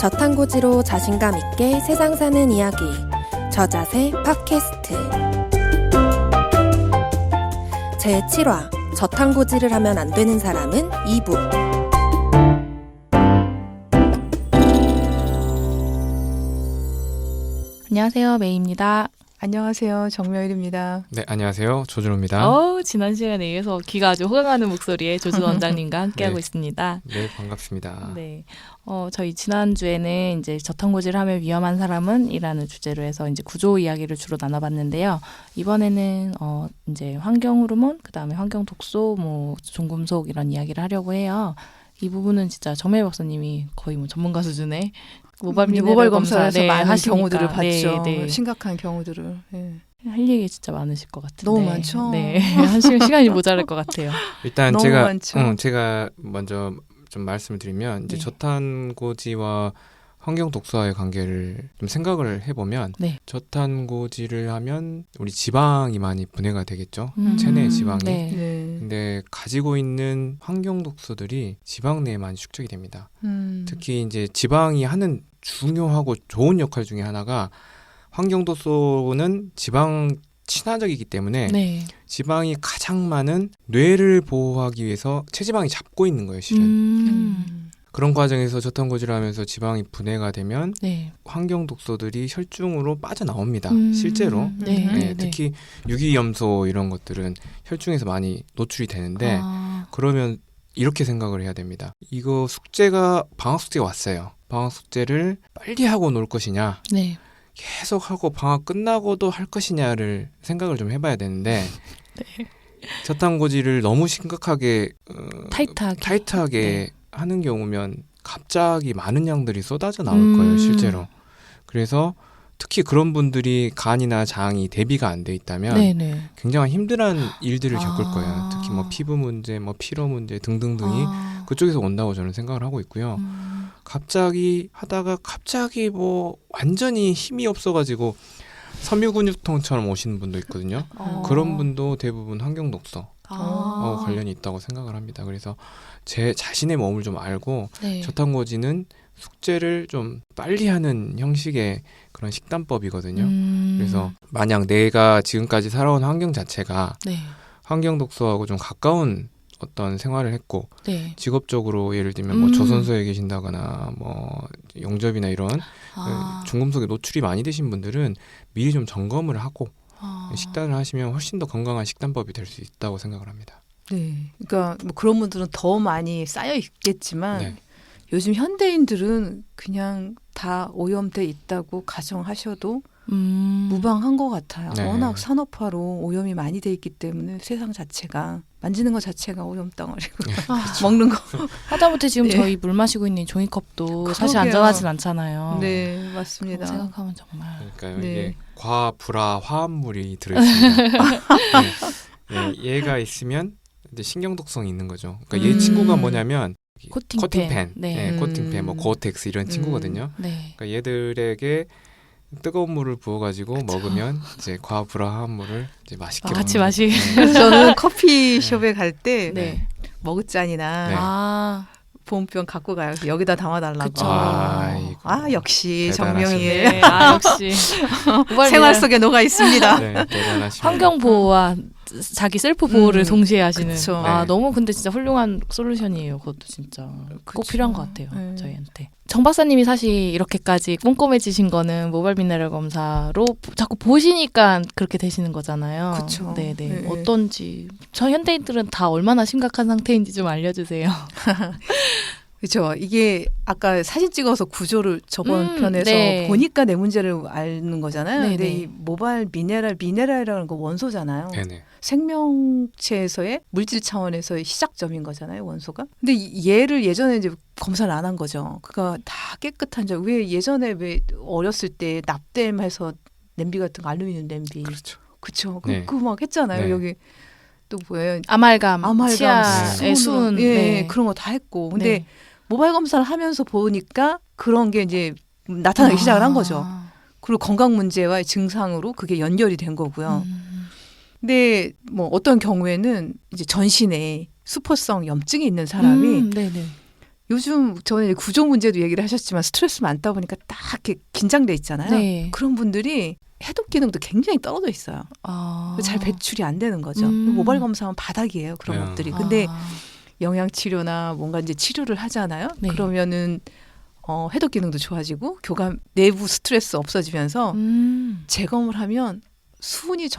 저탄고지로 자신감 있게 세상 사는 이야기 저자세 팟캐스트 제7화 저탄고지를 하면 안 되는 사람은 2부. 안녕하세요, 메이입니다. 안녕하세요, 정묘일입니다. 네, 안녕하세요, 조준호입니다. 지난 시간에 이어서 귀가 아주 호강하는 목소리의 조준 원장님과 함께하고 네. 있습니다. 네, 반갑습니다. 네, 저희 지난주에는 이제 저탄고지를 하면 위험한 사람은 이라는 주제로 해서 이제 구조 이야기를 주로 나눠봤는데요. 이번에는 이제 환경 호르몬, 그다음에 환경 독소, 종금속 이런 이야기를 하려고 해요. 이 부분은 진짜 정매 박사님이 거의 전문가 수준의 모발 검사에서 많은 하시니까. 경우들을 봤죠. 네. 심각한 경우들을. 네. 할 얘기 진짜 많으실 것 같은데. 너무 많죠. 네, 한 시간이 모자랄 것 같아요. 일단 너무 많죠. 제가 먼저 좀 말씀을 드리면 이제 네. 저탄고지와 환경 독소와의 관계를 좀 생각을 해보면 네. 저탄고지를 하면 우리 지방이 많이 분해가 되겠죠. 음. 체내 지방이. 네. 네. 근데 가지고 있는 환경 독소들이 지방 내에 많이 축적이 됩니다. 특히 이제 지방이 하는 중요하고 좋은 역할 중에 하나가 환경 독소는 지방 친화적이기 때문에 네. 지방이 가장 많은 뇌를 보호하기 위해서 체지방이 잡고 있는 거예요, 실은. 그런 과정에서 저탄고지를 하면서 지방이 분해가 되면 네. 환경 독소들이 혈중으로 빠져나옵니다. 실제로. 네. 네, 네. 특히 유기염소 이런 것들은 혈중에서 많이 노출이 되는데 그러면 이렇게 생각을 해야 됩니다. 이거 방학 숙제가 왔어요. 방학 숙제를 빨리 하고 놀 것이냐, 네. 계속 하고 방학 끝나고도 할 것이냐를 생각을 좀 해봐야 되는데 네. 저탄고지를 너무 심각하게 타이트하게 네. 하는 경우면 갑자기 많은 양들이 쏟아져 나올 거예요, 실제로. 그래서 특히 그런 분들이 간이나 장이 대비가 안 돼 있다면 네네. 굉장히 힘든 일들을 겪을 거예요. 특히 피부 문제, 피로 문제 등등등이 그쪽에서 온다고 저는 생각을 하고 있고요. 갑자기 하다가 완전히 힘이 없어가지고 섬유근육통처럼 오시는 분도 있거든요. 그런 분도 대부분 환경 독소 관련이 있다고 생각을 합니다. 그래서 제 자신의 몸을 좀 알고 네. 저탄고지는 숙제를 좀 빨리 하는 형식의 그런 식단법이거든요. 그래서 만약 내가 지금까지 살아온 환경 자체가 네. 환경 독소하고 좀 가까운 어떤 생활을 했고 네. 직업적으로 예를 들면 조선소에 계신다거나 용접이나 이런 중금속에 노출이 많이 되신 분들은 미리 좀 점검을 하고 식단을 하시면 훨씬 더 건강한 식단법이 될 수 있다고 생각을 합니다. 네. 그러니까 그런 분들은 더 많이 쌓여 있겠지만 네. 요즘 현대인들은 그냥 다 오염돼 있다고 가정하셔도 무방한 것 같아요. 네. 워낙 산업화로 오염이 많이 돼 있기 때문에 세상 자체가 만지는 것 자체가 오염 덩어리고 먹는 거 하다못해 지금 네. 저희 물 마시고 있는 종이컵도 사실 그러게요. 안전하진 않잖아요. 네, 맞습니다. 생각하면 정말. 그러니까요. 네. 이게 과불화 화합물이 들어있습니다. 네, 얘가 있으면 이제 신경독성이 있는 거죠. 그러니까 얘 친구가 뭐냐면 코팅펜, 네. 코팅펜, 고어텍스 이런 친구거든요. 네. 그러니까 얘들에게 뜨거운 물을 부어가지고 먹으면 이제 과불화 화합물을 이제 맛있게 같이 먹는 마시. 거죠. 그래서 저는 커피숍에 갈 때 네. 머그잔이나 네. 보온병 갖고 가요. 여기다 담아달라고. 그쵸. 역시 대단하시네. 정명이에요. 네. 역시 생활 속에 녹아 있습니다. 네, 대단하십니다. 환경 보호와 자기 셀프 보호를 동시에 하시는. 그쵸. 네. 너무 근데 진짜 훌륭한 솔루션이에요. 그것도 진짜 꼭 그쵸. 필요한 것 같아요. 네. 저희한테. 정 박사님이 사실 이렇게까지 꼼꼼해지신 거는 모발 미네랄 검사로 자꾸 보시니까 그렇게 되시는 거잖아요. 그쵸. 네네. 네. 어떤지 저 현대인들은 다 얼마나 심각한 상태인지 좀 알려주세요. 그렇죠. 이게 아까 사진 찍어서 구조를 저번 편에서 네. 보니까 내 문제를 아는 거잖아요. 네네. 근데 이 모발 미네랄이라는 거 원소잖아요. 네네. 생명체에서의 물질 차원에서의 시작점인 거잖아요, 원소가. 근데 얘를 예전에 이제 검사를 안 한 거죠. 그가 다 깨끗한 점. 왜 예전에 어렸을 때 납땜해서 냄비 같은 거 알루미늄 냄비. 그렇죠. 그쵸. 네. 그거 막 했잖아요. 네. 여기 또 뭐예요? 아말감, 수은으로. 치아의 수은. 예, 네. 그런 거 다 했고. 근데 네. 모발 검사를 하면서 보니까 그런 게 이제 나타나기 시작을 한 거죠. 그리고 건강 문제와의 증상으로 그게 연결이 된 거고요. 근데 어떤 경우에는 이제 전신에 수포성 염증이 있는 사람이 네네. 요즘 저는 구조 문제도 얘기를 하셨지만 스트레스 많다 보니까 딱 이렇게 긴장돼 있잖아요. 네. 그런 분들이 해독 기능도 굉장히 떨어져 있어요. 아. 잘 배출이 안 되는 거죠. 모발 검사하면 바닥이에요. 그런 네. 것들이. 근데 아. 영양 치료나 뭔가 이제 치료를 하잖아요. 네. 그러면은 해독 기능도 좋아지고 교감 내부 스트레스 없어지면서 재검을 하면 수은이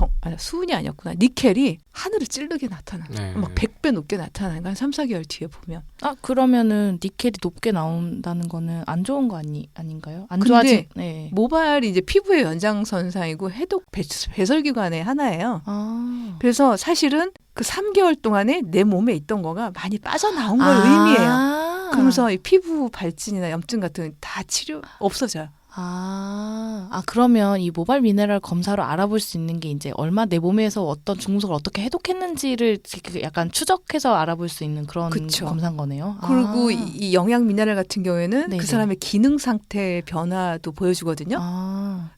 아니었구나. 니켈이 하늘을 찌르게 나타나. 네. 막 100배 높게 나타나는 거 한 3, 4개월 뒤에 보면. 아 그러면은 니켈이 높게 나온다는 거는 안 좋은 거 아닌가요? 안 근데 좋아지. 네. 모발이 이제 피부의 연장선상이고 해독 배설기관의 하나예요. 아. 그래서 사실은 그 3개월 동안에 내 몸에 있던 거가 많이 빠져나온 걸 의미해요. 그러면서 이 피부 발진이나 염증 같은 다 치료 없어져요. 그러면 이 모발 미네랄 검사로 알아볼 수 있는 게 이제 얼마 내 몸에서 어떤 중금속을 어떻게 해독했는지를 약간 추적해서 알아볼 수 있는 그런 그쵸. 검사인 거네요. 그리고 이 영양 미네랄 같은 경우에는 네네. 그 사람의 기능 상태 변화도 보여주거든요.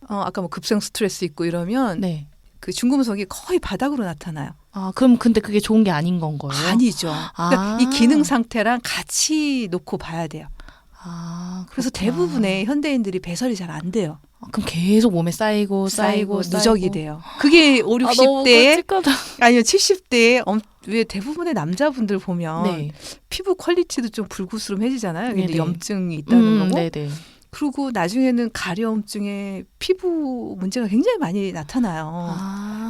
아까 뭐 급성 스트레스 있고 이러면 네. 그 중금속이 거의 바닥으로 나타나요. 그럼 근데 그게 좋은 게 아닌 건 거예요? 아니죠. 그러니까 이 기능 상태랑 같이 놓고 봐야 돼요. 그래서 그렇구나. 대부분의 현대인들이 배설이 잘 안 돼요. 그럼 계속 몸에 쌓이고 누적이 돼요. 그게 5, 60대에 아니면 70대에 왜 대부분의 남자분들 보면 네. 피부 퀄리티도 좀 불구스름해지잖아요. 근데 네네. 염증이 있다는 거고. 네네. 그리고 나중에는 가려움증에 피부 문제가 굉장히 많이 나타나요.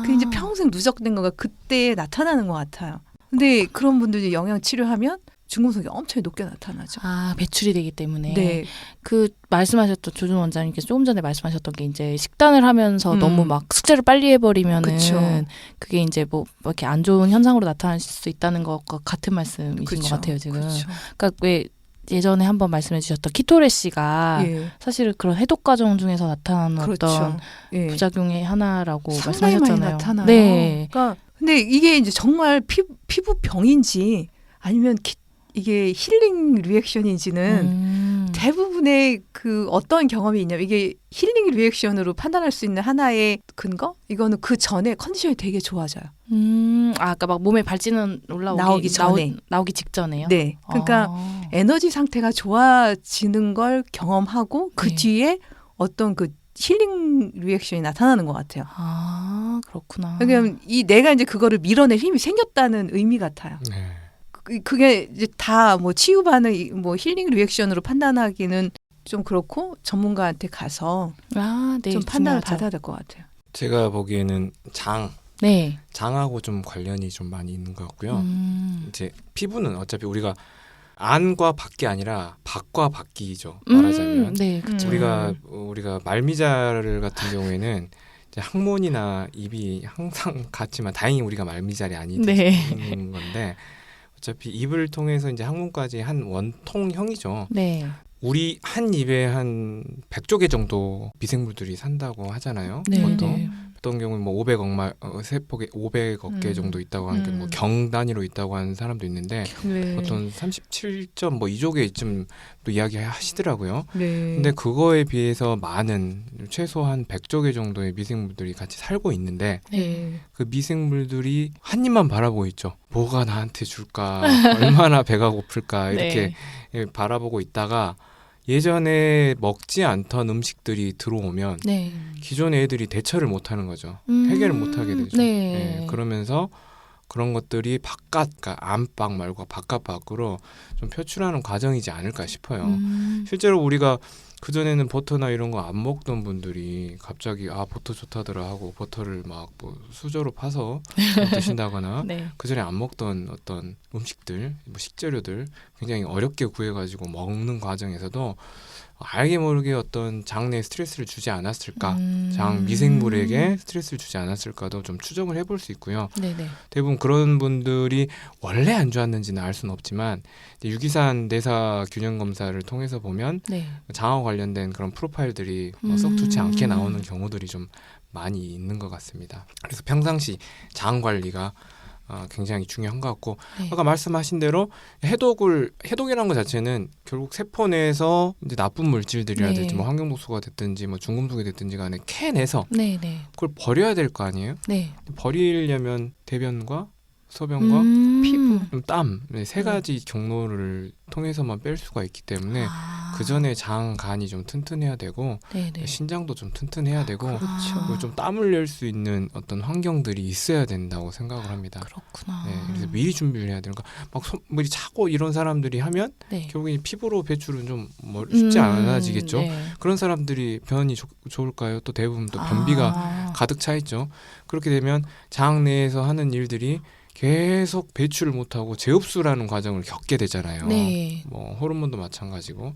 그게 이제 평생 누적된 거가 그때 나타나는 것 같아요. 근데 그런 분들이 영양 치료하면 중금속이 엄청 높게 나타나죠. 배출이 되기 때문에. 네. 그 말씀하셨던 조준 원장님께서 조금 전에 말씀하셨던 게 이제 식단을 하면서 너무 막 숙제를 빨리 해버리면은 그쵸. 그게 이제 뭐 이렇게 안 좋은 현상으로 나타날 수 있다는 것과 같은 말씀이신 그쵸. 것 같아요 지금. 그쵸. 그러니까 왜 예전에 한번 말씀해주셨던 키토레시가 예. 사실 그런 해독 과정 중에서 나타나는 그렇죠. 어떤 예. 부작용의 하나라고 상당히 말씀하셨잖아요. 많이 나타나요. 네. 그러니까 근데 이게 이제 정말 피부 병인지 아니면 이게 힐링 리액션인지는 대부분의 그 어떤 경험이 있냐면 이게 힐링 리액션으로 판단할 수 있는 하나의 근거? 이거는 그 전에 컨디션이 되게 좋아져요. 아까 막 몸에 발진은 나오기 전에. 나오기 직전에요. 네. 그러니까 에너지 상태가 좋아지는 걸 경험하고 그 네. 뒤에 어떤 그 힐링 리액션이 나타나는 것 같아요. 그렇구나. 그러니까 내가 이제 그거를 밀어낼 힘이 생겼다는 의미 같아요. 네. 그게 이제 다 뭐 치유 반응, 뭐 힐링 리액션으로 판단하기는 좀 그렇고 전문가한테 가서 네, 좀 판단을 중요하죠. 받아야 될 것 같아요. 제가 보기에는 네. 장하고 좀 관련이 좀 많이 있는 것 같고요. 이제 피부는 어차피 우리가 안과 밖이 아니라 밖과 밖이죠. 말하자면 네, 그렇죠. 우리가 말미잘 같은 경우에는 이제 항문이나 입이 항상 같지만 다행히 우리가 말미잘이 아니는 건데 어차피 입을 통해서 이제 항문까지 한 원통형이죠. 네. 우리 한 입에 한 100조개 정도 미생물들이 산다고 하잖아요. 네. 보통. 네. 어떤 경우는 뭐 500억 세포개 500억 개 정도 있다고 하는 게 뭐 경 단위로 있다고 하는 사람도 있는데 네. 어떤 37.2조개쯤 또 이야기하시더라고요. 네. 근데 그거에 비해서 많은 최소한 100조개 정도의 미생물들이 같이 살고 있는데 네. 그 미생물들이 한 입만 바라보고 있죠. 뭐가 나한테 줄까? 얼마나 배가 고플까? 이렇게 바라보고 있다가 예전에 먹지 않던 음식들이 들어오면 네. 기존의 애들이 대처를 못하는 거죠. 해결을 못하게 되죠. 네. 그러면서 그런 것들이 그러니까 안방 말고 바깥으로 좀 표출하는 과정이지 않을까 싶어요. 실제로 우리가 그전에는 버터나 이런 거 안 먹던 분들이 갑자기 버터 좋다더라 하고 버터를 막 뭐 수저로 파서 드신다거나 네. 그전에 안 먹던 어떤 음식들, 뭐 식재료들 굉장히 어렵게 구해가지고 먹는 과정에서도 알게 모르게 어떤 장내에 스트레스를 주지 않았을까, 장 미생물에게 스트레스를 주지 않았을까도 좀 추정을 해볼 수 있고요. 네네. 대부분 그런 분들이 원래 안 좋았는지는 알 수는 없지만 유기산 내사 균형 검사를 통해서 보면 네. 장하고 관련된 그런 프로파일들이 썩 좋지 않게 나오는 경우들이 좀 많이 있는 것 같습니다. 그래서 평상시 장 관리가 굉장히 중요한 것 같고 네. 아까 말씀하신 대로 해독이라는 것 자체는 결국 세포 내에서 이제 나쁜 물질들이라든지 네. 뭐 환경독소가 됐든지 뭐 중금속이 됐든지 간에 캐내서 네네. 그걸 버려야 될 거 아니에요? 네. 버리려면 대변과 소변과 피부. 땀, 세 가지 경로를 통해서만 뺄 수가 있기 때문에 그 전에 장, 간이 좀 튼튼해야 되고 네네. 신장도 좀 튼튼해야 되고 그렇죠. 그리고 좀 땀을 낼 수 있는 어떤 환경들이 있어야 된다고 생각을 합니다. 그렇구나. 네, 그래서 미리 준비를 해야 되는 거. 막 손물이 차고 이런 사람들이 하면 네. 결국에 피부로 배출은 좀 쉽지 않아지겠죠. 네. 그런 사람들이 변이 좋을까요? 또 대부분 또 변비가 가득 차 있죠. 그렇게 되면 장 내에서 하는 일들이 계속 배출을 못하고 재흡수라는 과정을 겪게 되잖아요. 네. 뭐 호르몬도 마찬가지고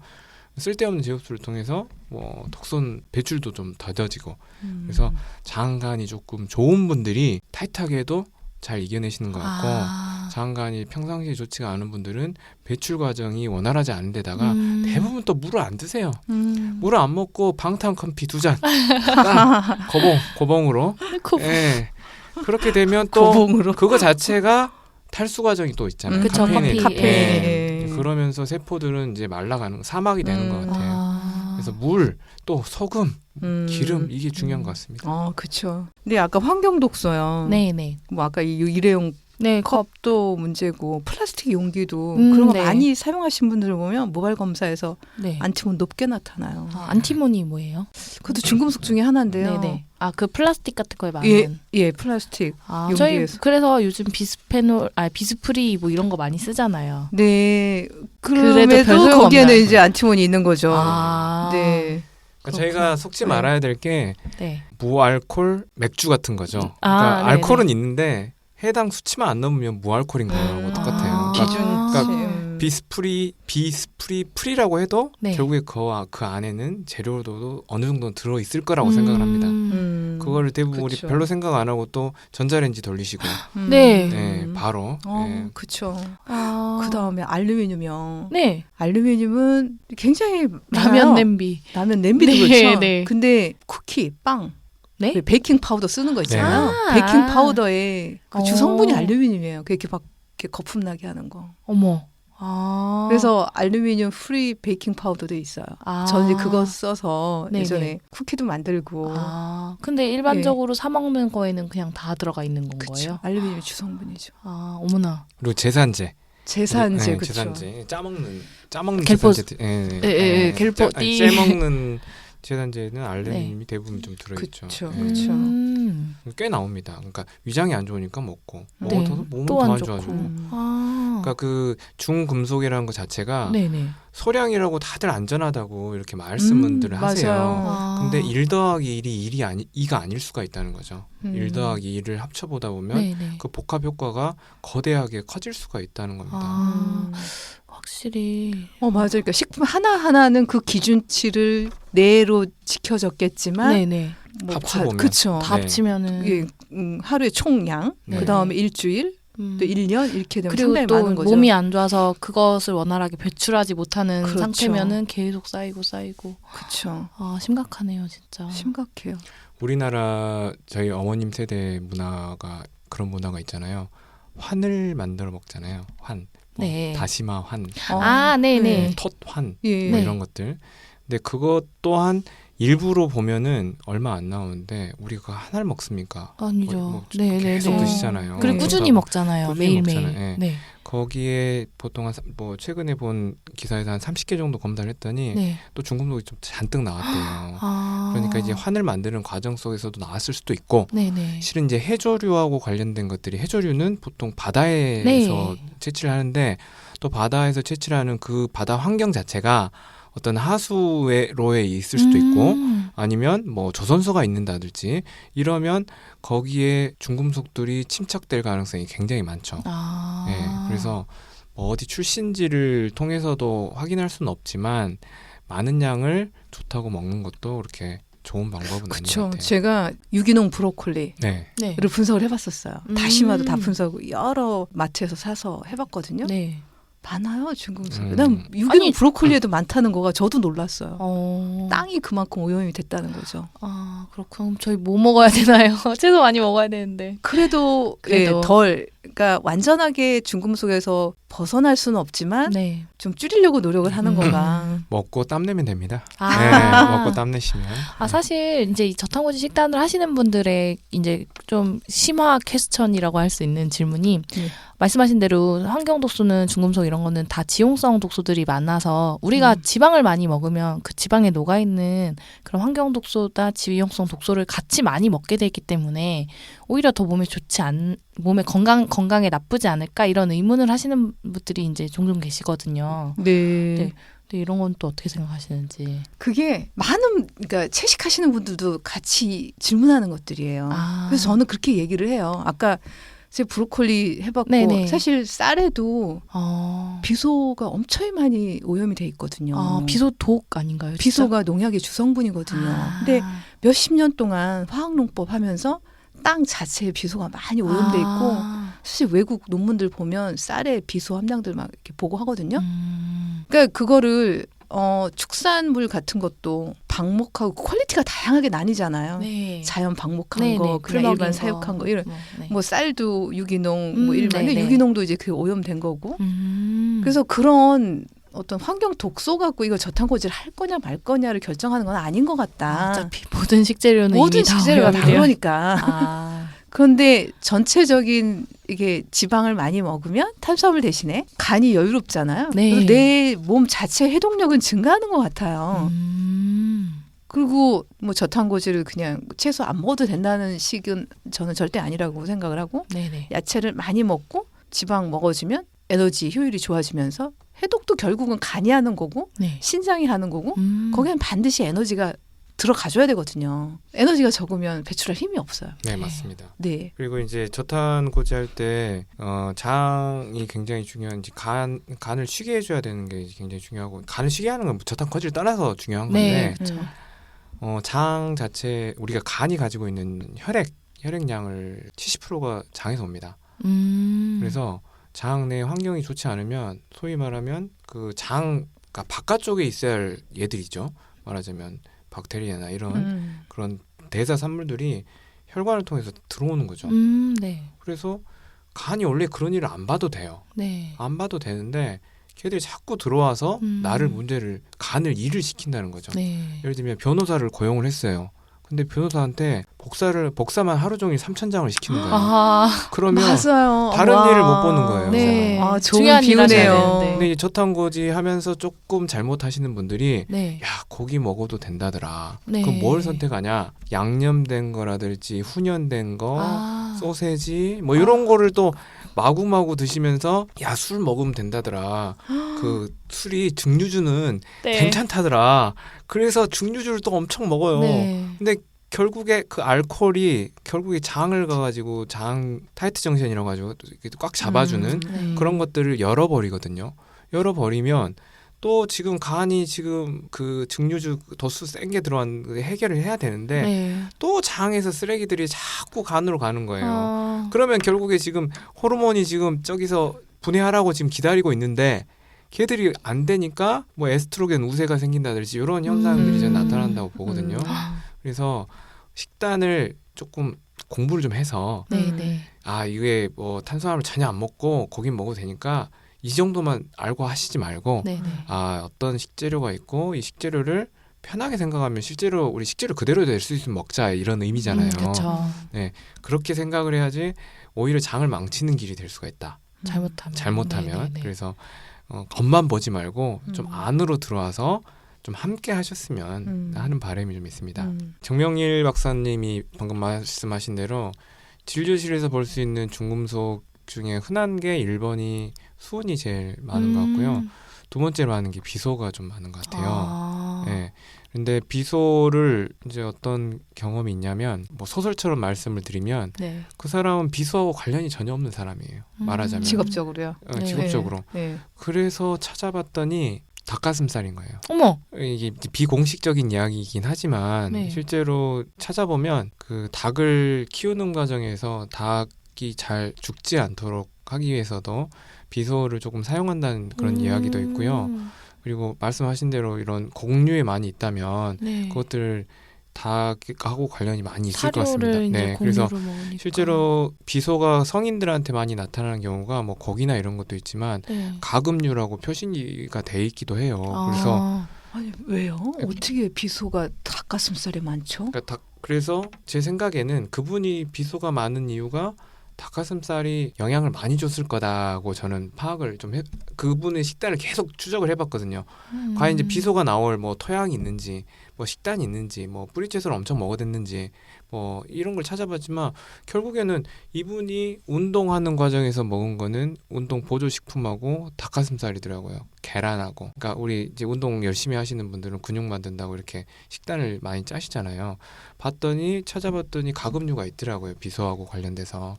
쓸데없는 재흡수를 통해서 뭐 독성 배출도 좀 더뎌지고 그래서 장간이 조금 좋은 분들이 타이트하게 해도 잘 이겨내시는 것 같고 장간이 평상시에 좋지가 않은 분들은 배출 과정이 원활하지 않은 데다가 대부분 또 물을 안 드세요. 물을 안 먹고 방탄 커피 2잔 고봉으로 예. 그렇게 되면 또 고봉으로. 그거 자체가 탈수 과정이 또 있잖아요. 그쵸, 카페인에 커피. 예. 그러면서 세포들은 이제 말라가는 사막이 되는 것 같아요. 그래서 물, 또 소금, 기름 이게 중요한 것 같습니다. 그렇죠. 근데 아까 환경 독소요. 네네. 뭐 아까 이 일회용 네, 컵도 문제고 플라스틱 용기도 그런 거 네. 많이 사용하신 분들을 보면 모발 검사에서 네. 안티몬 높게 나타나요. 안티몬이 뭐예요? 그것도 중금속 중에 하나인데요. 네네. 그 플라스틱 같은 거에 많은. 예, 플라스틱. 저희 용기에서. 그래서 요즘 비스프리 뭐 이런 거 많이 쓰잖아요. 네. 그래도 별 그럼에도 소용 거기에는 없나요? 이제 안티몬이 있는 거죠. 그렇구나. 네. 그러니까 저희가 속지 말아야 될 게 네. 무알콜 맥주 같은 거죠. 그러니까 네네. 알코올은 있는데 해당 수치만 안 넘으면 무알콜인 거하고 똑같아요. 그러니까 기준. 비스프리라고 해도 네. 결국에 그 안에는 재료도 어느 정도 들어 있을 거라고 생각을 합니다. 그거를 대부분 우리 그쵸. 별로 생각 안 하고 또 전자레인지 돌리시고 네. 네, 바로 그렇죠. 아. 그 다음에 알루미늄이요. 네. 알루미늄은 굉장히 라면 많아요. 냄비. 라면 냄비도 네, 그렇죠. 네. 근데 쿠키, 빵, 네? 베이킹 파우더 쓰는 거 있잖아요. 네. 베이킹 파우더에 그 주성분이 어. 알루미늄이에요. 그렇게 막 이렇게 거품 나게 하는 거. 어머. 그래서 알루미늄 프리 베이킹 파우더도 있어요. 저는 이제 그거 써서 네네. 예전에 쿠키도 만들고. 근데 일반적으로 사 먹는 거에는 그냥 다 들어가 있는 건 그쵸. 거예요? 알루미늄 주성분이죠. 어머나. 그리고 제산제. 제산제 네, 그렇죠. 제산제. 짜먹는 갤포- 제산제. 예, 갤포띠. 째먹는 제산제는 알루미늄이 대부분 좀 들어있죠. 그쵸. 예. 그쵸. 꽤 나옵니다. 그러니까 위장이 안 좋으니까 먹고 네. 먹어도 몸은 또 더 안 안 좋고. 좋아지고. 그러니까 그 중금속이라는 것 자체가 네네. 소량이라고 다들 안전하다고 이렇게 말씀들을 하세요. 맞아요. 근데 1 더하기 1이 2가 아닐 수가 있다는 거죠. 1 더하기 2를 합쳐보다 보면 네네. 그 복합 효과가 거대하게 커질 수가 있다는 겁니다. 확실히. 맞아요. 그러니까 식품 하나하나는 그 기준치를 내로 지켜졌겠지만 네네. 합쳐보면. 그쵸. 다 네. 합치면은. 이게 하루에 총량, 네. 그 다음에 일주일, 또 1년 이렇게 되면 그리고 상당히 또 많은 거죠. 몸이 안 좋아서 그것을 원활하게 배출하지 못하는 그렇죠. 상태면은 계속 쌓이고. 그렇죠. 심각하네요, 진짜. 심각해요. 우리나라 저희 어머님 세대 문화가 그런 문화가 있잖아요. 환을 만들어 먹잖아요. 환. 뭐 네. 다시마 환, 네네. 톳환 예. 뭐 네. 이런 것들. 근데 그것 또한 일부로 보면은 얼마 안 나오는데 우리가 하나를 먹습니까? 아니죠. 뭐 네네네. 계속 드시잖아요. 그리고 네. 꾸준히 먹잖아요. 꾸준히 매일매일. 먹잖아요. 예. 네. 거기에 보통 뭐 최근에 본 기사에서 한 30개 정도 검사를 했더니 네. 또 중금속이 좀 잔뜩 나왔대요. 아. 그러니까 이제 환을 만드는 과정 속에서도 나왔을 수도 있고 네네. 실은 이제 해조류하고 관련된 것들이 해조류는 보통 바다에서 네. 채취를 하는데 또 바다에서 채취를 하는 그 바다 환경 자체가 어떤 하수로에 있을 수도 있고 아니면 뭐 조선소가 있는다든지 이러면 거기에 중금속들이 침착될 가능성이 굉장히 많죠. 네, 그래서 뭐 어디 출신지를 통해서도 확인할 수는 없지만 많은 양을 좋다고 먹는 것도 그렇게 좋은 방법은 아닌 것 그렇죠. 같아요. 제가 유기농 브로콜리를 네. 네. 분석을 해봤었어요. 다시마도 다 분석하고 여러 마트에서 사서 해봤거든요. 네. 많아요, 중금속. 난 유기농 아니, 브로콜리에도 많다는 거가 저도 놀랐어요. 어. 땅이 그만큼 오염이 됐다는 거죠. 그렇구나. 저희 뭐 먹어야 되나요? 채소 많이 먹어야 되는데. 그래도 그래도. 덜. 그러니까 완전하게 중금속에서 벗어날 수는 없지만 네. 좀 줄이려고 노력을 하는 건가. 먹고 땀 내면 됩니다. 아. 네, 먹고 땀 내시면. 사실 이제 이 저탄고지 식단을 하시는 분들의 이제 좀 심화 퀘스천이라고 할 수 있는 질문이 말씀하신 대로 환경 독소는 중금속 이런 거는 다 지용성 독소들이 많아서 우리가 지방을 많이 먹으면 그 지방에 녹아 있는 그런 환경 독소나 지용성 독소를 같이 많이 먹게 되기 때문에 오히려 더 몸에 몸에 건강에 나쁘지 않을까 이런 의문을 하시는 분들이 이제 종종 계시거든요. 네. 근데 이런 건 또 어떻게 생각하시는지. 그게 많은 그러니까 채식하시는 분들도 같이 질문하는 것들이에요. 그래서 저는 그렇게 얘기를 해요. 아까 제가 브로콜리 해봤고 네네. 사실 쌀에도 비소가 엄청 많이 오염이 돼 있거든요. 비소 독 아닌가요? 진짜? 비소가 농약의 주성분이거든요. 근데 몇십 년 동안 화학농법 하면서 땅 자체에 비소가 많이 오염돼 있고 사실 외국 논문들 보면 쌀에 비소 함량들 막 이렇게 보고하거든요. 그러니까 그거를 축산물 같은 것도 방목하고 퀄리티가 다양하게 나뉘잖아요. 네. 자연 방목한 네네, 거, 그냥 풀먹인 일반 거. 사육한 거 이런. 네. 뭐 쌀도 유기농, 뭐 일반 네네. 유기농도 이제 그 오염된 거고. 그래서 그런 어떤 환경 독소 갖고 이거 저탄고지를 할 거냐 말 거냐를 결정하는 건 아닌 것 같다. 어차피 모든 식재료는 모든 이미 다 식재료가 다 오염돼요. 그러니까. 그런데 전체적인 이게 지방을 많이 먹으면 탄수화물 대신에 간이 여유롭잖아요. 네. 내 몸 자체 해독력은 증가하는 것 같아요. 그리고 뭐 저탄고지를 그냥 채소 안 먹어도 된다는 식은 저는 절대 아니라고 생각을 하고 네네. 야채를 많이 먹고 지방 먹어주면 에너지 효율이 좋아지면서 해독도 결국은 간이 하는 거고 네. 신장이 하는 거고 거기는 반드시 에너지가 들어가줘야 되거든요. 에너지가 적으면 배출할 힘이 없어요. 네, 맞습니다. 네. 그리고 이제 저탄고지 할 때 장이 굉장히 중요한지 간을 쉬게 해줘야 되는 게 굉장히 중요하고 간을 쉬게 하는 건 저탄고지를 떠나서 중요한 건데 네. 장 자체 우리가 간이 가지고 있는 혈액량을 70%가 장에서 옵니다. 그래서 장 내 환경이 좋지 않으면 소위 말하면 그 장 그러니까 바깥쪽에 있어야 할 얘들이죠. 말하자면 박테리아나 이런 그런 대사 산물들이 혈관을 통해서 들어오는 거죠. 네. 그래서 간이 원래 그런 일을 안 봐도 돼요. 네. 안 봐도 되는데 걔들이 자꾸 들어와서 간을 일을 시킨다는 거죠. 네. 예를 들면 변호사를 고용을 했어요. 근데 변호사한테 복사만 하루 종일 3,000장을 시키는 거예요. 음. 그러면 맞아요. 다른 와. 일을 못 보는 거예요. 네. 아, 좋은 중요한 일 하셔야 비유네요. 되는데. 근데 이 저탄고지 하면서 조금 잘못하시는 분들이 네. 야 고기 먹어도 된다더라. 네. 그럼 뭘 선택하냐? 양념된 거라든지 훈연된 거, 소세지 뭐 이런 거를 또 마구마구 드시면서 야 술 먹으면 된다더라. 그 술이 증류주는 네. 괜찮다더라. 그래서 증류주를 또 엄청 먹어요. 네. 근데 결국에 그 알코올이 결국에 장을 가가지고 장 타이트 정션이라고 가지고 꽉 잡아주는 네. 그런 것들을 열어버리거든요. 열어버리면 또 지금 간이 지금 그 증류주 도수 센 게 들어간 거 해결을 해야 되는데 네. 또 장에서 쓰레기들이 자꾸 간으로 가는 거예요. 그러면 결국에 지금 호르몬이 지금 저기서 분해하라고 지금 기다리고 있는데 걔들이 안 되니까 뭐 에스트로겐 우세가 생긴다든지 이런 현상들이 이제 나타난다고 보거든요. 그래서 식단을 조금 공부를 좀 해서 네. 아 이게 뭐 탄수화물 전혀 안 먹고 고기 먹어도 되니까 이 정도만 알고 하시지 말고 네. 아 어떤 식재료가 있고 이 식재료를 편하게 생각하면 실제로 우리 식재료 그대로 될 수 있으면 먹자 이런 의미잖아요. 그렇죠. 네 그렇게 생각을 해야지 오히려 장을 망치는 길이 될 수가 있다. 잘못하면 네네네. 그래서 겉만 보지 말고 좀 안으로 들어와서 좀 함께 하셨으면 하는 바람이 좀 있습니다. 정명일 박사님이 방금 말씀하신 대로 진료실에서 볼 수 있는 중금속 중에 흔한 게 1번이 수은이 제일 많은 것 같고요. 두 번째로 하는 게 비소가 좀 많은 것 같아요. 네. 근데 비소를 이제 어떤 경험이 있냐면 뭐 소설처럼 말씀을 드리면 네. 그 사람은 비소하고 관련이 전혀 없는 사람이에요. 말하자면 직업적으로요. 네. 직업적으로. 네. 그래서 찾아봤더니 닭가슴살인 거예요. 어머. 이게 비공식적인 이야기이긴 하지만 네. 실제로 찾아보면 그 닭을 키우는 과정에서 닭이 잘 죽지 않도록 하기 위해서도 비소를 조금 사용한다는 그런 이야기도 있고요. 그리고 말씀하신 대로 이런 곡류에 많이 있다면 네. 그것들 닭하고 관련이 많이 있을 것 사료를 같습니다. 이제 네, 그래서 공유로 먹으니까. 실제로 비소가 성인들한테 많이 나타나는 경우가 뭐 고기나 이런 것도 있지만 네. 가금류라고 표시가 돼 있기도 해요. 그래서 아니 왜요? 어떻게 비소가 닭가슴살에 많죠? 그래서 제 생각에는 그분이 비소가 많은 이유가 닭가슴살이 영향을 많이 줬을 거다고 저는 파악을 좀 그분의 식단을 계속 추적을 해봤거든요. 과연 이제 비소가 나올 뭐 토양이 있는지, 뭐 식단이 있는지, 뭐 뿌리채소를 엄청 먹어댔는지, 뭐 이런 걸 찾아봤지만 결국에는 이분이 운동하는 과정에서 먹은 거는 운동 보조 식품하고 닭가슴살이더라고요. 계란하고. 그러니까 우리 이제 운동 열심히 하시는 분들은 근육 만든다고 이렇게 식단을 많이 짜시잖아요. 찾아봤더니 가금류가 있더라고요. 비소하고 관련돼서.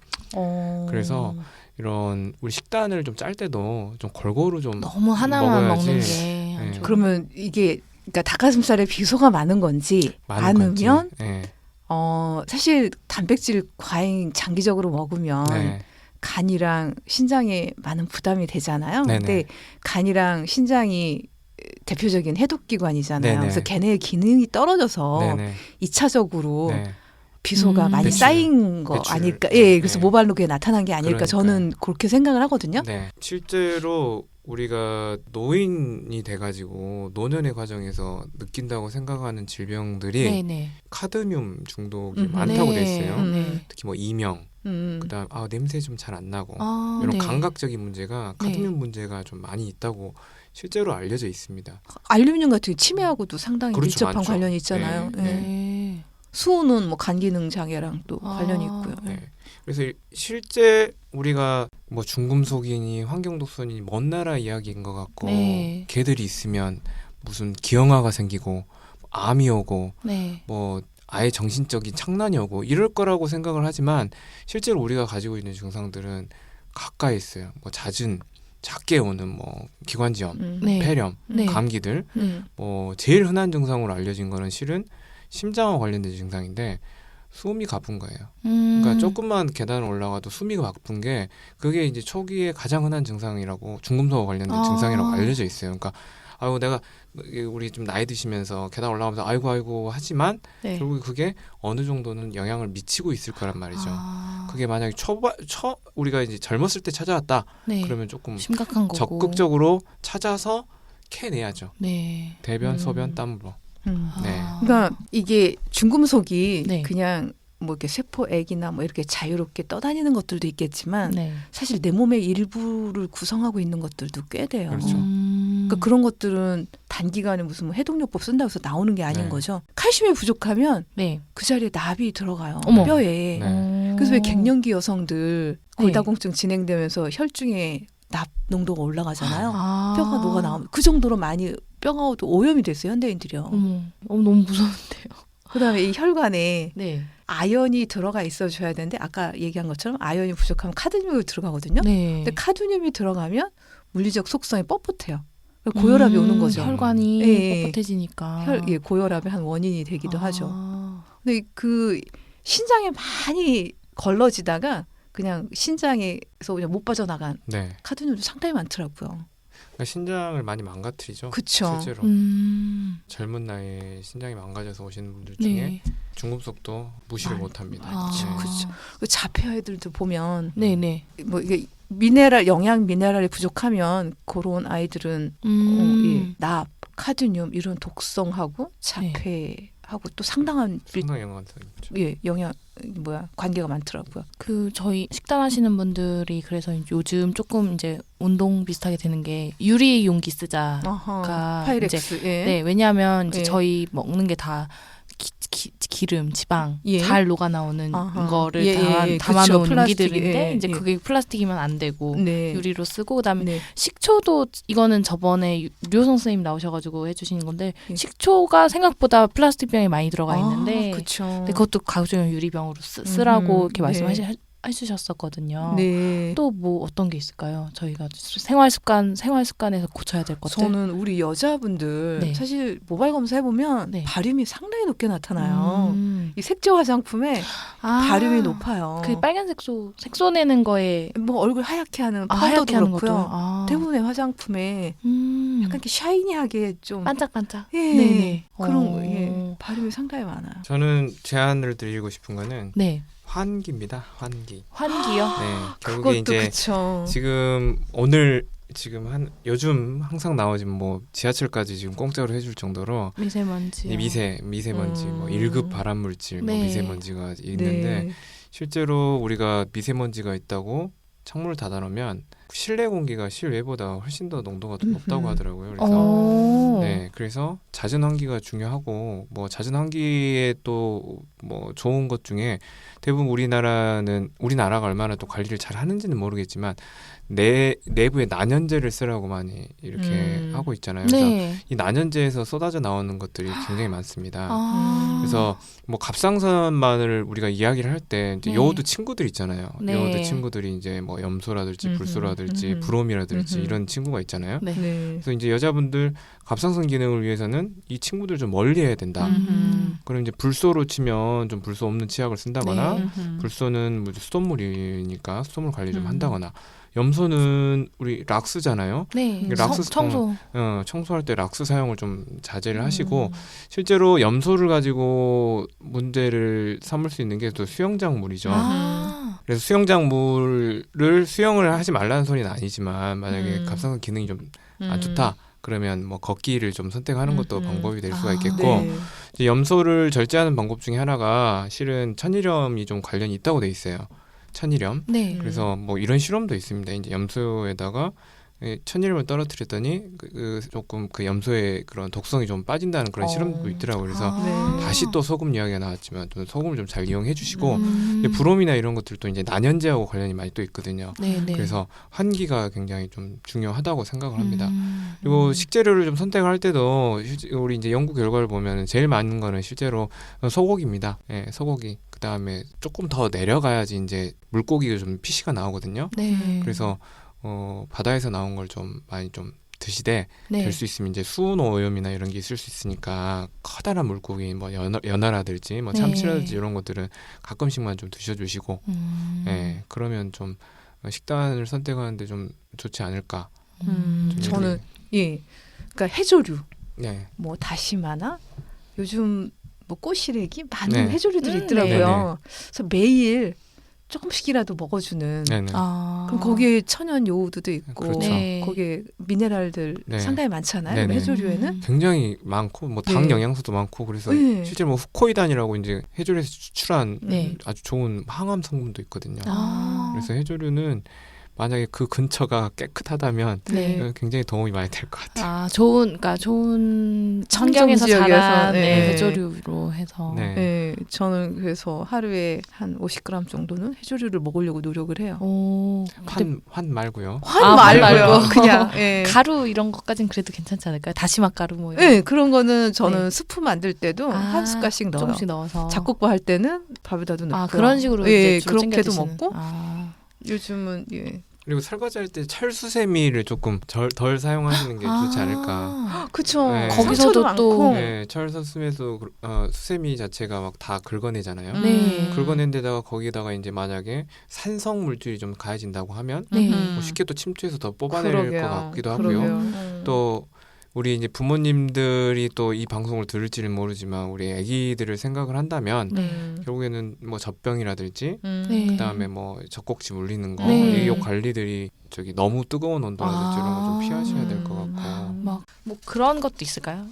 그래서 이런 우리 식단을 좀 짤 때도 좀 골고루 좀 너무 하나만 먹어야지. 먹는 게 안 네. 좋아요. 그러면 이게 그러니까 닭가슴살에 비소가 많은 건지 많은 건지. 많으면 네. 사실 단백질 과잉 장기적으로 먹으면 네. 간이랑 신장에 많은 부담이 되잖아요. 네네. 근데 간이랑 신장이 대표적인 해독기관이잖아요. 네네. 그래서 걔네의 기능이 떨어져서 네네. 2차적으로 네. 비소가 많이 배출, 쌓인 거 배출. 아닐까? 예, 그래서 네. 모발로 그게 나타난 게 아닐까? 그러니까요. 저는 그렇게 생각을 하거든요. 네. 실제로 우리가 노인이 돼가지고 노년의 과정에서 느낀다고 생각하는 질병들이 네네. 카드뮴 중독이 음. 많다고 네. 돼 있어요. 네. 특히 뭐 이명, 그다음 냄새 좀 잘 안 나고 이런 네. 감각적인 문제가 카드뮴 네. 문제가 좀 많이 있다고 실제로 알려져 있습니다. 알루미늄 같은 게 치매하고도 상당히 그렇죠, 밀접한 많죠. 관련이 있잖아요. 네, 예. 네. 수은은 뭐 간 기능 장애랑 또 관련이 있고요. 네. 그래서 실제 우리가 뭐 중금속이니 환경독소니 먼 나라 이야기인 것 같고 네. 개들이 있으면 무슨 기형아가 생기고 암이 오고 네. 뭐 아예 정신적인 착란이 오고 이럴 거라고 생각을 하지만 실제로 우리가 가지고 있는 증상들은 가까이 있어요. 뭐 잦은 작게 오는 뭐 기관지염, 네. 폐렴, 네. 감기들 뭐 제일 흔한 증상으로 알려진 거는 실은 심장과 관련된 증상인데 숨이 가쁜 거예요. 그러니까 조금만 계단을 올라가도 숨이 가쁜 게 그게 이제 초기에 가장 흔한 증상이라고 중금속과 관련된 증상이라고 알려져 있어요. 그러니까 아이고 내가 우리 좀 나이 드시면서 계단 올라가면서 아이고 하지만 네. 결국 그게 어느 정도는 영향을 미치고 있을 거란 말이죠. 그게 만약에 우리가 이제 젊었을 때 찾아왔다 네. 그러면 조금 심각한 거고. 적극적으로 찾아서 캐내야죠. 네. 대변, 소변, 땀으로. 네. 그러니까 이게 중금속이 네. 그냥 뭐 이렇게 세포액이나 뭐 이렇게 자유롭게 떠다니는 것들도 있겠지만 네. 사실 내 몸의 일부를 구성하고 있는 것들도 꽤 돼요. 그렇죠. 그러니까 그런 것들은 단기간에 무슨 뭐 해독요법 쓴다고 해서 나오는 게 아닌 네. 거죠. 칼슘이 부족하면 네. 그 자리에 납이 들어가요. 어머. 뼈에. 네. 그래서 왜 갱년기 여성들 네. 골다공증 진행되면서 혈중에 납 농도가 올라가잖아요. 아. 뼈가 녹아 나오면 그 정도로 많이 뼈가 오염이 됐어요. 현대인들이요. 너무 무서운데요. 그다음에 이 혈관에 네. 아연이 들어가 있어줘야 되는데 아까 얘기한 것처럼 아연이 부족하면 카드뮴이 들어가거든요. 네. 근데 카드뮴이 들어가면 물리적 속성이 뻣뻣해요. 고혈압이 오는 거죠. 혈관이 예. 뻣뻣해지니까. 고혈압의 한 원인이 되기도 하죠. 아. 근데 그 신장에 많이 걸러지다가 그냥 신장에서 그냥 못 빠져나간 네. 카드뮴도 상당히 많더라고요. 그러니까 신장을 많이 망가뜨리죠. 그쵸. 실제로 젊은 나이에 신장이 망가져서 오시는 분들 중에 네. 중금속도 무시를 못합니다. 아. 그렇죠. 그 자폐아이들도 보면 네네. 뭐 이게 미네랄 영양 미네랄이 부족하면 그런 아이들은 예, 납, 카드뮴 이런 독성하고 자폐하고 또 상당한 상당히 영향이 있죠. 영향 관계가 많더라고요. 그 저희 식단하시는 분들이 그래서 요즘 조금 이제 운동 비슷하게 되는 게 유리 용기 쓰자가 파이렉스. 이제, 네, 왜냐하면 이제 예. 저희 먹는 게 다 기름, 지방 예. 잘 녹아 나오는 아하. 거를 예, 담아놓은 그쵸. 용기들인데 예, 이제 예. 그게 플라스틱이면 안 되고 네. 유리로 쓰고 그다음에 네. 식초도 이거는 저번에 류효성 선생님 나오셔가지고 해주시는 건데 예. 식초가 생각보다 플라스틱 병에 많이 들어가 있는데 그렇죠. 근데 그것도 가급적 유리병으로 쓰라고 이렇게 네. 말씀해주셨었거든요. 네. 또 뭐 어떤 게 있을까요? 저희가 생활 습관에서 고쳐야 될 것들. 저는 우리 여자분들 네. 사실 모발 검사 해보면 네. 바륨이 상당히 높게 나타나요. 음. 이 색조 화장품에 바륨이 높아요. 그 빨간 색소 내는 거에 뭐 얼굴 하얗게 하는 하얗게 파우더도 하는 그렇고요. 것도. 대부분의 화장품에 음. 약간 이렇게 샤이니하게 좀 반짝반짝. 예, 네네. 그런 예, 발음이 상당히 많아요. 저는 제안을 드리고 싶은 거는 네. 환기입니다. 환기. 환기요? 네, 결국에 그것도 이제 그쵸. 지금 오늘 지금 요즘 항상 나오지만 뭐 지하철까지 지금 공짜로 해줄 정도로 미세먼지. 이 미세먼지 뭐 1급 발암물질 뭐 네. 미세먼지가 있는데 네. 실제로 우리가 미세먼지가 있다고 창문을 닫아놓으면 실내 공기가 실외보다 훨씬 더 농도가 더 높다고 하더라고요. 그래서 오. 네, 그래서 잦은 환기가 중요하고 뭐 잦은 환기에 또 뭐 좋은 것 중에 대부분 우리나라가 얼마나 또 관리를 잘 하는지는 모르겠지만 내부에 난연제를 쓰라고 많이 이렇게 하고 있잖아요. 그래서 네. 이 난연제에서 쏟아져 나오는 것들이 굉장히 많습니다. 아. 그래서 뭐 갑상선만을 우리가 이야기를 할 때 네. 여우도 친구들 있잖아요. 네. 여우도 친구들이 이제 뭐 염소라든지 불소라든지 음흠. 브롬이라든지 음흠. 이런 친구가 있잖아요. 네. 네. 그래서 이제 여자분들 갑상선 기능을 위해서는 이 친구들 좀 멀리해야 된다. 그럼 이제 불소로 치면 좀 불소 없는 치약을 쓴다거나 네. 불소는 뭐 수돗물이니까 수돗물 관리 좀 한다거나 염소는 우리 락스잖아요. 네. 락스 청소. 청소할 때 락스 사용을 좀 자제를 하시고 실제로 염소를 가지고 문제를 삼을 수 있는 게 또 수영장 물이죠. 아. 그래서 수영장 물을 수영을 하지 말라는 소리는 아니지만 만약에 갑상선 기능이 좀 안 좋다. 그러면 뭐 걷기를 좀 선택하는 것도 방법이 될 수가 있겠고 네. 이제 염소를 절제하는 방법 중에 하나가 실은 천일염이 좀 관련이 있다고 돼 있어요. 천일염. 네. 그래서 뭐 이런 실험도 있습니다. 이제 염소에다가 천일염을 떨어뜨렸더니 조금 그 염소의 그런 독성이 좀 빠진다는 그런 실험도 있더라고요. 그래서 네. 다시 또 소금 이야기가 나왔지만 또 소금을 좀 잘 이용해 주시고 브롬이나 이런 것들도 이제 난연제하고 관련이 많이 또 있거든요. 네. 네. 그래서 환기가 굉장히 좀 중요하다고 생각을 합니다. 그리고 식재료를 좀 선택할 때도 우리 이제 연구 결과를 보면 제일 많은 거는 실제로 소고기입니다. 예, 소고기. 그 다음에 조금 더 내려가야지 이제 물고기가 좀 피시가 나오거든요. 네. 그래서 바다에서 나온 걸 좀 많이 좀 드시되 네. 될 수 있으면 이제 수온오염이나 이런 게 있을 수 있으니까 커다란 물고기 뭐 연어라든지 뭐 네. 참치라든지 이런 것들은 가끔씩만 좀 드셔주시고 예, 그러면 좀 식단을 선택하는데 좀 좋지 않을까. 저는 예, 그러니까 해조류, 네. 뭐 다시마나 요즘 뭐 꼬시래기 많은 네. 해조류들이 네. 있더라고요. 그래서 매일 조금씩이라도 먹어주는. 네네. 아. 그럼 거기에 천연 요오드도 있고, 그렇죠. 네. 거기에 미네랄들 네. 상당히 많잖아요. 네네. 해조류에는. 굉장히 많고 뭐 당 네. 영양소도 많고 그래서 네. 실제로 뭐 후코이단이라고 이제 해조류에서 추출한 네. 아주 좋은 항암 성분도 있거든요. 아. 그래서 해조류는 만약에 그 근처가 깨끗하다면 네. 굉장히 도움이 많이 될 것 같아요. 좋은 환경에서 지역에서, 자란 네. 해조류로 해서. 네. 네, 저는 그래서 하루에 한 50g 정도는 해조류를 먹으려고 노력을 해요. 오. 근데 환 말고요. 환 환 말고요. 말고. 그냥 예. 가루 이런 것까진 그래도 괜찮지 않을까요? 다시마 가루 뭐 이런. 네, 그런 거는 저는 네. 스프 만들 때도 한 숟갈씩 넣어요. 조금씩 넣어서. 잡곡밥 할 때는 밥에다도 넣고. 그런 식으로 예, 이제 주로 챙겨 그렇게도 드시는. 먹고. 아. 요즘은 예. 그리고 설거지 할 때 철수세미를 조금 덜 사용하시는 게 좋지 않을까. 그쵸. 네. 거기서도 상처도 또- 많고. 네, 철수세미에서 수세미 자체가 막 다 긁어내잖아요. 네. 긁어낸 데다가 거기다가 이제 만약에 산성 물질이 좀 가해진다고 하면 네. 뭐 쉽게 또 침투해서 더 뽑아낼 그러게요. 것 같기도 그러게요. 하고요. 또 우리 이제 부모님들이 또 이 방송을 들을지는 모르지만 우리 아기들을 생각을 한다면 네. 결국에는 뭐 젖병이라든지 네. 그다음에 뭐 젖꼭지 물리는 거 네. 이 관리들이 저기 너무 뜨거운 온도라든지 이런 거 좀 피하셔야 될 것 같고 막 뭐 그런 것도 있을까요?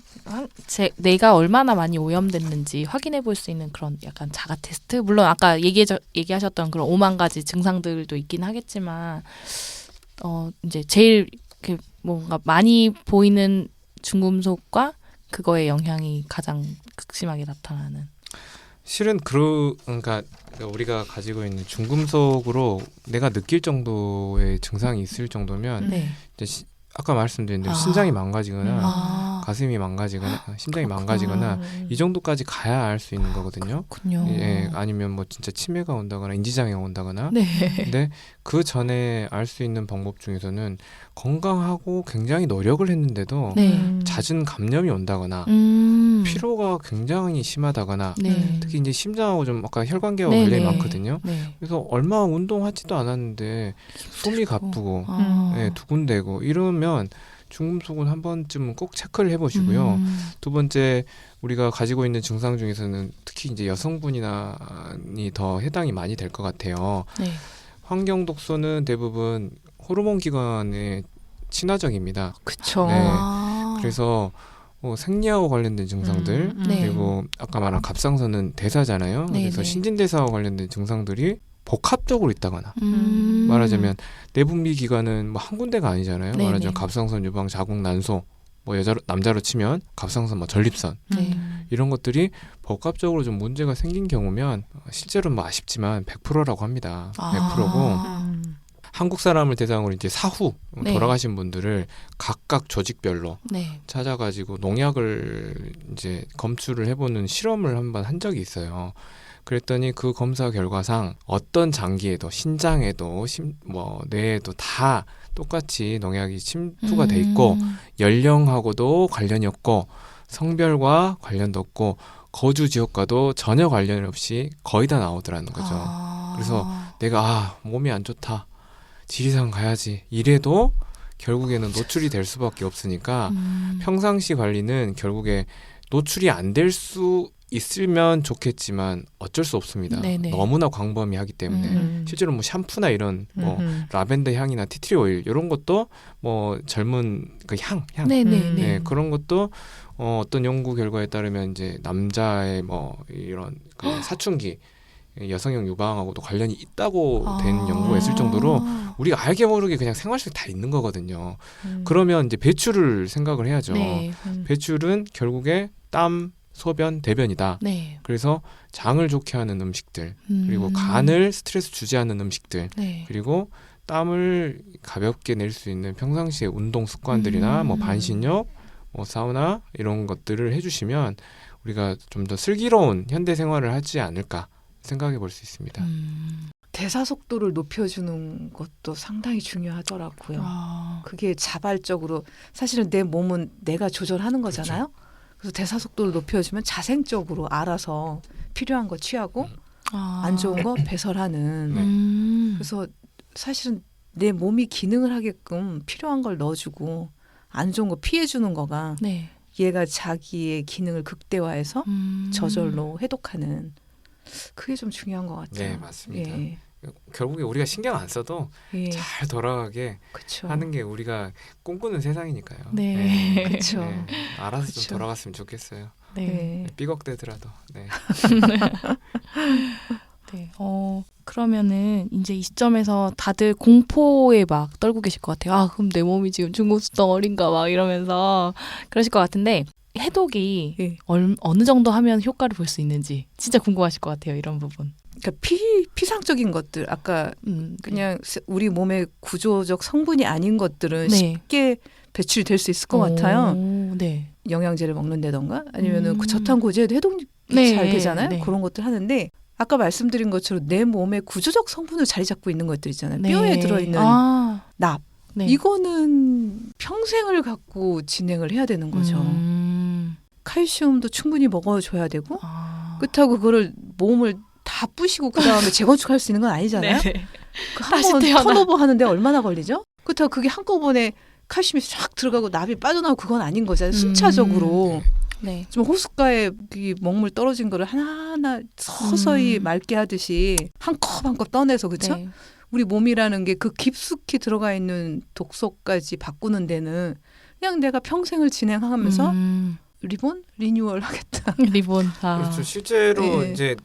내가 얼마나 많이 오염됐는지 확인해 볼 수 있는 그런 약간 자가 테스트? 물론 아까 얘기하셨던 그런 5만 가지 증상들도 있긴 하겠지만 이제 제일 이렇게 뭔가 많이 보이는 중금속과 그거의 영향이 가장 극심하게 나타나는. 실은 그러니까 우리가 가지고 있는 중금속으로 내가 느낄 정도의 증상이 있을 정도면 네. 이제 아까 말씀드린 대로 신장이 망가지거나 가슴이 망가지거나 심장이 망가지거나 이 정도까지 가야 알 수 있는 거거든요. 그렇군요. 예, 아니면 뭐 진짜 치매가 온다거나 인지장애가 온다거나. 네. 근데 그 전에 알 수 있는 방법 중에서는 건강하고 굉장히 노력을 했는데도 네. 잦은 감염이 온다거나 피로가 굉장히 심하다거나 네. 특히 이제 심장하고 좀 아까 혈관계와 네, 관련이 네. 많거든요. 네. 그래서 얼마 운동하지도 않았는데 숨이 가쁘고 아. 예, 두근대고 이러면 중금속은 한 번쯤은 꼭 체크를 해보시고요. 두 번째 우리가 가지고 있는 증상 중에서는 특히 이제 여성분이 더 해당이 많이 될 것 같아요. 네. 환경 독소는 대부분 호르몬 기관에 친화적입니다. 그쵸. 네. 아. 그래서 생리하고 관련된 증상들 네. 그리고 아까 말한 갑상선은 대사잖아요. 네, 그래서 네. 신진대사와 관련된 증상들이 복합적으로 있다거나 음. 말하자면 내분비 기관은 뭐 한 군데가 아니잖아요. 네, 말하자면 네. 갑상선, 유방, 자궁, 난소 뭐 남자로 치면 갑상선, 뭐 전립선 네. 이런 것들이 복합적으로 좀 문제가 생긴 경우면 실제로는 뭐 아쉽지만 100%라고 합니다. 100%고 음. 한국 사람을 대상으로 이제 사후 네. 돌아가신 분들을 각각 조직별로 네. 찾아가지고 농약을 이제 검출을 해보는 실험을 한번 한 적이 있어요. 그랬더니 그 검사 결과상 어떤 장기에도 신장에도 뭐 뇌에도 다 똑같이 농약이 침투가 돼 있고 연령하고도 관련이 없고 성별과 관련도 없고 거주 지역과도 전혀 관련 없이 거의 다 나오더라는 거죠. 아. 그래서 내가 몸이 안 좋다. 지리산 가야지. 이래도 결국에는 노출이 될 수밖에 없으니까 평상시 관리는 결국에 노출이 안 될 수 있으면 좋겠지만 어쩔 수 없습니다. 네네. 너무나 광범위하기 때문에 실제로 뭐 샴푸나 이런 뭐 라벤더 향이나 티트리 오일 이런 것도 뭐 젊은 그 향 네네네. 네, 그런 것도 어떤 연구 결과에 따르면 이제 남자의 뭐 이런 그 사춘기 여성형 유방하고도 관련이 있다고 된 연구가 있을 정도로 우리가 알게 모르게 그냥 생활 속에 다 있는 거거든요. 그러면 이제 배출을 생각을 해야죠. 네. 배출은 결국에 땀, 소변, 대변이다. 네. 그래서 장을 좋게 하는 음식들, 그리고 간을 스트레스 주지 않는 음식들, 네. 그리고 땀을 가볍게 낼 수 있는 평상시의 운동 습관들이나 뭐 반신욕, 뭐 사우나 이런 것들을 해주시면 우리가 좀 더 슬기로운 현대 생활을 하지 않을까 생각해 볼 수 있습니다. 대사 속도를 높여주는 것도 상당히 중요하더라고요. 아. 그게 자발적으로 사실은 내 몸은 내가 조절하는 거잖아요. 그래서 대사 속도를 높여주면 자생적으로 알아서 필요한 거 취하고 아. 안 좋은 거 배설하는. 그래서 사실은 내 몸이 기능을 하게끔 필요한 걸 넣어주고 안 좋은 거 피해주는 거가 네. 얘가 자기의 기능을 극대화해서 저절로 해독하는 그게 좀 중요한 것 같아요. 네, 맞습니다. 예. 결국에 우리가 신경 안 써도 예. 잘 돌아가게 그렇죠. 하는 게 우리가 꿈꾸는 세상이니까요. 네. 그렇죠. 알아서 그쵸. 좀 돌아갔으면 좋겠어요. 네. 네. 삐걱대더라도. 네. 네. 그러면은 이제 이 시점에서 다들 공포에 막 떨고 계실 것 같아요. 아, 그럼 내 몸이 지금 중금속 덩어리인가 막 이러면서 그러실 것 같은데 해독이 예. 어느 정도 하면 효과를 볼 수 있는지 진짜 궁금하실 것 같아요. 이런 부분. 그러니까 피상적인 것들 아까 그냥 네. 우리 몸의 구조적 성분이 아닌 것들은 네. 쉽게 배출이 될 수 있을 것 같아요. 네. 영양제를 먹는다던가 아니면은 그 저탄고지에도 해독이 네. 잘 되잖아요. 네. 그런 것들 하는데 아까 말씀드린 것처럼 내 몸의 구조적 성분을 자리 잡고 있는 것들 있잖아요. 네. 뼈에 들어있는 아, 납. 네. 이거는 평생을 갖고 진행을 해야 되는 거죠. 칼슘도 충분히 먹어줘야 되고 아. 그렇다고 그거를 몸을 다 부시고 그 다음에 재건축할 수 있는 건 아니잖아요. 네네. 그 다시 한번 태어나. 턴오버 하는데 얼마나 걸리죠? 그렇다고 그게 한꺼번에 칼슘이 쫙 들어가고 납이 빠져나오고 그건 아닌 거잖아요. 순차적으로 네. 좀 호숫가에 이 먹물 떨어진 거를 하나하나 서서히 맑게 하듯이 한 컵 한 컵 떠내서 그렇죠? 네. 우리 몸이라는 게 그 깊숙이 들어가 있는 독소까지 바꾸는 데는 그냥 내가 평생을 진행하면서 리뉴얼 하겠다. 리본. 아. 그렇죠. 실제로 네. 이제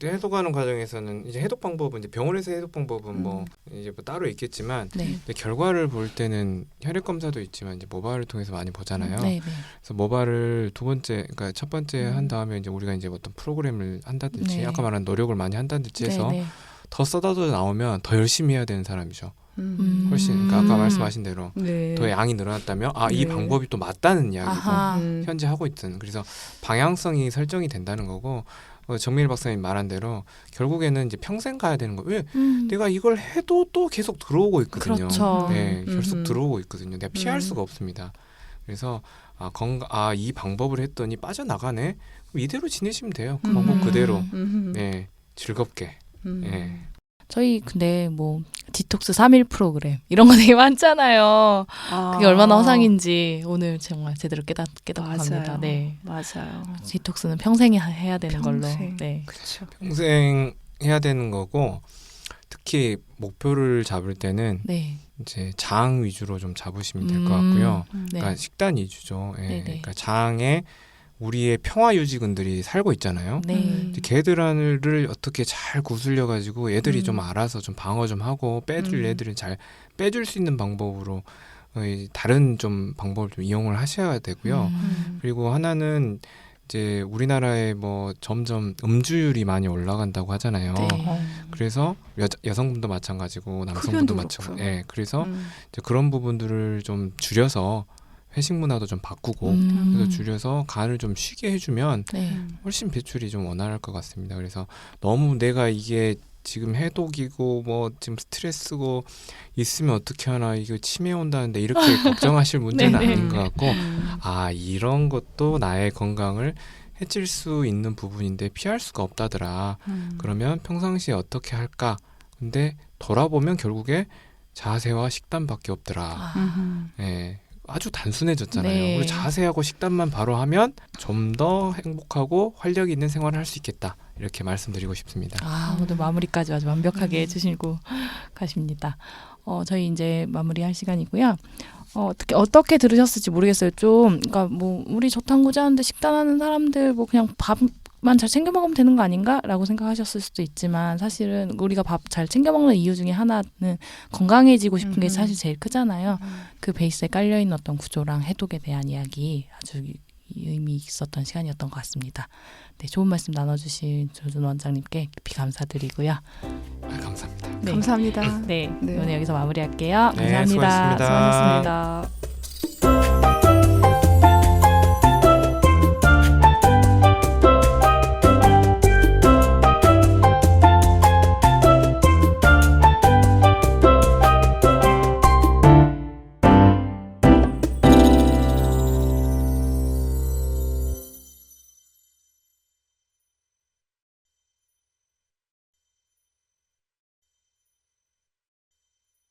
해독하는 과정에서는 이제 해독 방법은 이제 병원에서 해독 방법은 뭐 이제 뭐 따로 있겠지만 네. 근데 결과를 볼 때는 혈액 검사도 있지만 이제 모발을 통해서 많이 보잖아요. 네. 네. 그래서 모발을 두 번째, 그러니까 첫 번째 한 다음에 이제 우리가 이제 어떤 프로그램을 한다든지 네. 아까 말한 노력을 많이 한다든지 해서 네. 네. 더 쏟아져 나오면 더 열심히 해야 되는 사람이죠. 음. 훨씬 그러니까 아까 말씀하신 대로 네. 더 양이 늘어났다면 이 네. 방법이 또 맞다는 이야기고 아하. 현재 하고 있든 그래서 방향성이 설정이 된다는 거고 정밀 박사님 말한 대로 결국에는 이제 평생 가야 되는 거예요. 왜 내가 이걸 해도 또 계속 들어오고 있거든요. 그렇죠. 네, 계속 음. 들어오고 있거든요. 내가 피할 수가 없습니다. 그래서 이 방법을 했더니 빠져나가네. 그럼 이대로 지내시면 돼요. 그 방법 그대로. 네, 즐겁게. 네. 저희 근데 뭐 디톡스 3일 프로그램 이런 거 되게 많잖아요. 그게 얼마나 허상인지 오늘 정말 제대로 깨닫고 갑니다. 맞아요. 네. 맞아요. 디톡스는 평생 해야 되는 걸로. 평생. 네. 그렇죠. 평생 해야 되는 거고 특히 목표를 잡을 때는 네. 이제 장 위주로 좀 잡으시면 될 것 같고요. 네. 그러니까 식단 위주죠. 예. 네네. 그러니까 장에 우리의 평화 유지근들이 살고 있잖아요. 네. 이제 걔들을 어떻게 잘 구슬려 가지고 애들이 좀 음. 알아서 좀 방어 좀 하고 빼줄 음. 애들은 잘 빼줄 수 있는 방법으로 이 다른 좀 방법을 좀 이용을 하셔야 되고요. 그리고 하나는 이제 우리나라에 뭐 점점 음주율이 많이 올라간다고 하잖아요. 네. 그래서 여성분도 마찬가지고 남성분도 흡연도 마찬가지고. 그렇고요. 예. 그래서 이제 그런 부분들을 좀 줄여서 회식 문화도 좀 바꾸고 그래서 줄여서 간을 좀 쉬게 해주면 네. 훨씬 배출이 좀 원활할 것 같습니다. 그래서 너무 내가 이게 지금 해독이고 뭐 지금 스트레스고 있으면 어떻게 하나 이거 치매 온다는데 이렇게 걱정하실 문제는 네네. 아닌 것 같고 아 이런 것도 나의 건강을 해칠 수 있는 부분인데 피할 수가 없다더라. 그러면 평상시에 어떻게 할까? 근데 돌아보면 결국에 자세와 식단밖에 없더라. 예. 아주 단순해졌잖아요. 네. 우리 자세하고 식단만 바로 하면 좀 더 행복하고 활력 있는 생활을 할 수 있겠다. 이렇게 말씀드리고 싶습니다. 오늘 마무리까지 아주 완벽하게 해주시고 가십니다. 저희 이제 마무리할 시간이고요. 어떻게 들으셨을지 모르겠어요. 좀, 그러니까 뭐 우리 저탄고지 하는데 식단하는 사람들 뭐 그냥 밥만 잘 챙겨 먹으면 되는 거 아닌가라고 생각하셨을 수도 있지만 사실은 우리가 밥 잘 챙겨 먹는 이유 중에 하나는 건강해지고 싶은 게 사실 제일 크잖아요. 그 베이스에 깔려 있는 어떤 구조랑 해독에 대한 이야기 아주 의미 있었던 시간이었던 것 같습니다. 네, 좋은 말씀 나눠주신 조준 원장님께 깊이 감사드리고요. 감사합니다. 네. 감사합니다. 네, 네. 오늘 여기서 마무리할게요. 네, 감사합니다. 수고하셨습니다. 수고하셨습니다.